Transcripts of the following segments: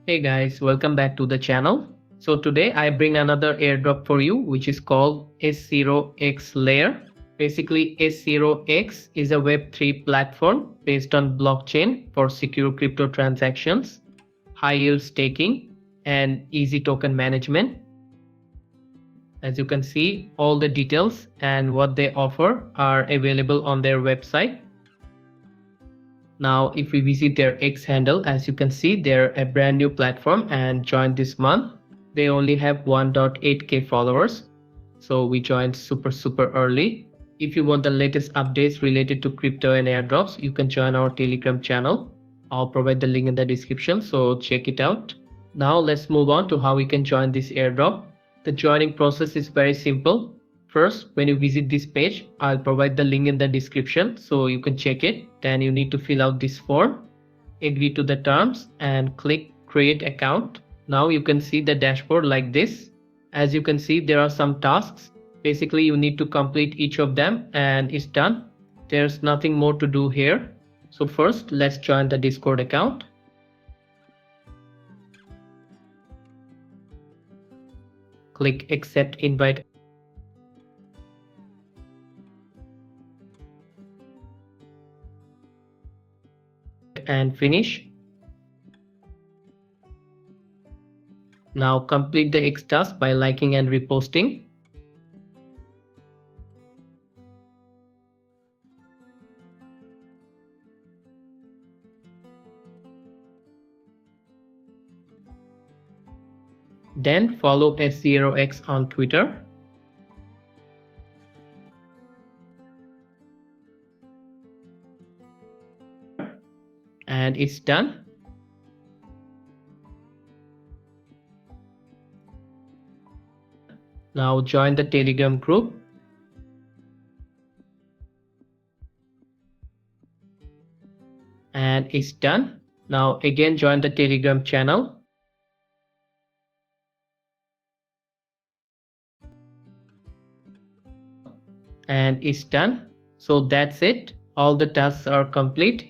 Hey guys, welcome back to the channel. So today I bring another airdrop for you, which is called S0X Layer. Basically, S0X is a Web3 platform based on blockchain for secure crypto transactions, high yield staking, and easy token management. As you can see, all the details and what they offer are available on their website. Now, if we visit their X handle, as you can see, they're a brand new platform and joined this month. They only have 1.8k followers. So we joined super early. If you want the latest updates related to crypto and airdrops, you can join our Telegram channel. I'll provide the link in the description, so check it out. Now let's move on to how we can join this airdrop. The joining process is very simple. First, when you visit this page, I'll provide the link in the description so you can check it. Then you need to fill out this form, agree to the terms, and click create account. Now you can see the dashboard like this. As you can see, there are some tasks. Basically, you need to complete each of them and it's done. There's nothing more to do here. So first, let's join the Discord account. Click accept invite and finish. Now complete the X task by liking and reposting. Then follow S0X on Twitter. And it's done. Now join the Telegram group. And it's done. Now again join the Telegram channel. And it's done. So that's it. All the tasks are complete.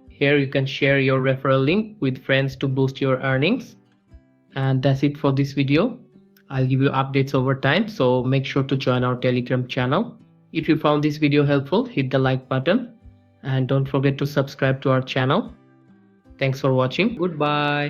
Here you can share your referral link with friends to boost your earnings. And that's it for this video. I'll give you updates over time, so make sure to join our Telegram channel. If you found this video helpful, hit the like button and don't forget to subscribe to our channel. Thanks for watching. Goodbye.